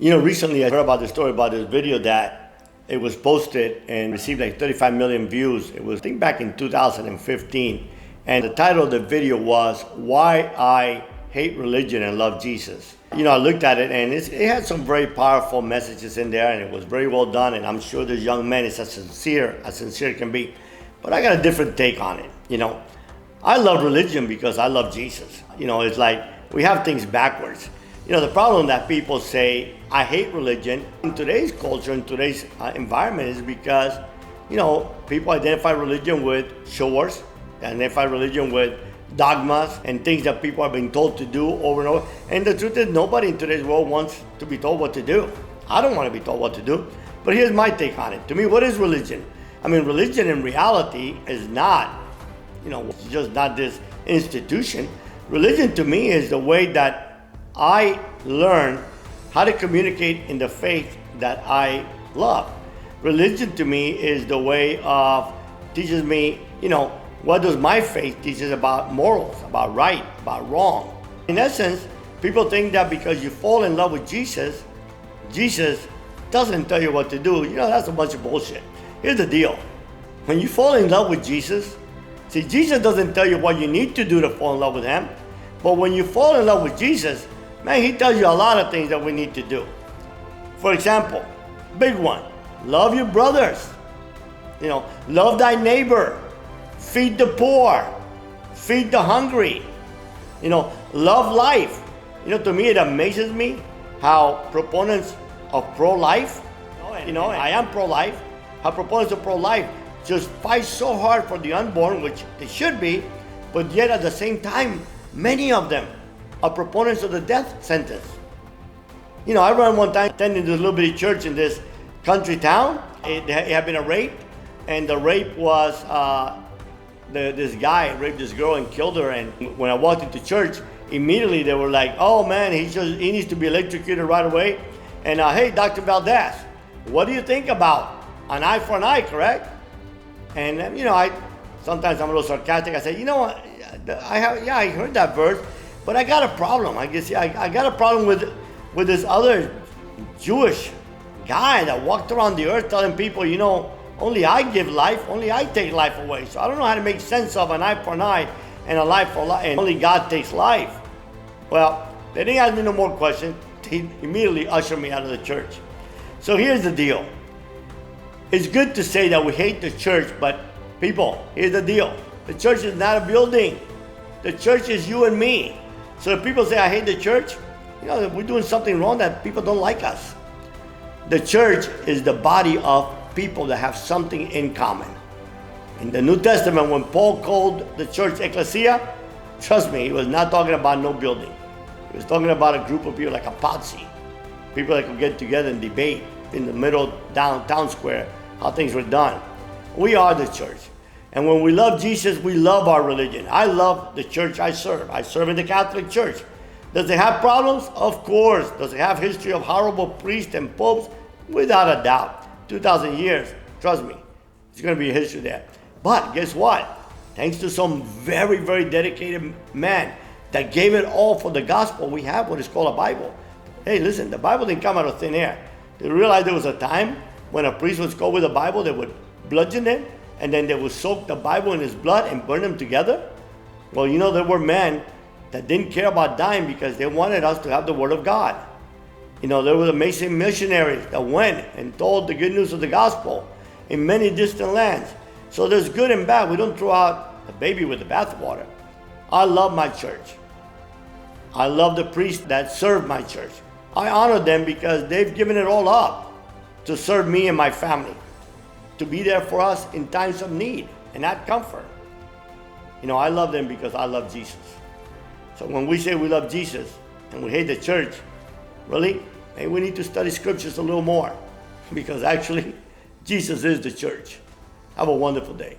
Recently I heard about the story about this video that it was posted and received like 35 million views. It was, I think, back in 2015. And the title of the video was, Why I Hate Religion and Love Jesus. I looked at it and it had some very powerful messages in there, and it was very well done. And I'm sure this young man is as sincere it can be. But I got a different take on it. I love religion because I love Jesus. It's like we have things backwards. The problem that people say, I hate religion in today's culture, in today's environment is because, people identify religion with chores, identify religion with dogmas and things that people are being told to do over and over. And the truth is, nobody in today's world wants to be told what to do. I don't want to be told what to do. But here's my take on it. To me, what is religion? Religion in reality is not, it's just not this institution. Religion to me is the way that I learn how to communicate in the faith that I love. Religion to me is the way of teaches me, what does my faith teaches about morals, about right, about wrong. In essence, people think that because you fall in love with Jesus, Jesus doesn't tell you what to do. That's a bunch of bullshit. Here's the deal. When you fall in love with Jesus, see, Jesus doesn't tell you what you need to do to fall in love with him. But when you fall in love with Jesus, man, he tells you a lot of things that we need to do. For example, big one, love your brothers. Love thy neighbor. Feed the poor. Feed the hungry. Love life. To me, it amazes me how proponents of pro-life, I am pro-life, how proponents of pro-life just fight so hard for the unborn, which they should be, but yet at the same time, many of them are proponents of the death sentence. I remember one time attending this little bitty church in this country town. It had been a rape, and the rape was this guy raped this girl and killed her. And when I walked into church, immediately they were like, "Oh man, he needs to be electrocuted right away." And hey, Dr. Valdes, what do you think about an eye for an eye, correct? And sometimes I'm a little sarcastic. I say, I heard that verse. But I got a problem. I got a problem with this other Jewish guy that walked around the earth telling people, only I give life, only I take life away. So I don't know how to make sense of an eye for an eye and a life for life, and only God takes life. Well, they didn't ask me no more questions. He immediately ushered me out of the church. So here's the deal. It's good to say that we hate the church, but people, here's the deal. The church is not a building. The church is you and me. So if people say, I hate the church, we're doing something wrong that people don't like us. The church is the body of people that have something in common. In the New Testament, when Paul called the church ecclesia, trust me, he was not talking about no building. He was talking about a group of people like a posse. People that could get together and debate in the middle downtown square how things were done. We are the church. And when we love Jesus, we love our religion. I love the church I serve. I serve in the Catholic Church. Does it have problems? Of course. Does it have history of horrible priests and popes? Without a doubt. 2,000 years, trust me, it's going to be a history there. But guess what? Thanks to some very, very dedicated man that gave it all for the gospel, we have what is called a Bible. Hey, listen, the Bible didn't come out of thin air. They realized there was a time when a priest would go with the Bible, they would bludgeon him, and then they would soak the Bible in his blood and burn them together. Well, there were men that didn't care about dying because they wanted us to have the Word of God. There were amazing missionaries that went and told the good news of the gospel in many distant lands. So there's good and bad. We don't throw out the baby with the bathwater. I love my church. I love the priests that serve my church. I honor them because they've given it all up to serve me and my family, to be there for us in times of need and at comfort. I love them because I love Jesus. So when we say we love Jesus and we hate the church, really, maybe we need to study scriptures a little more, because actually, Jesus is the church. Have a wonderful day.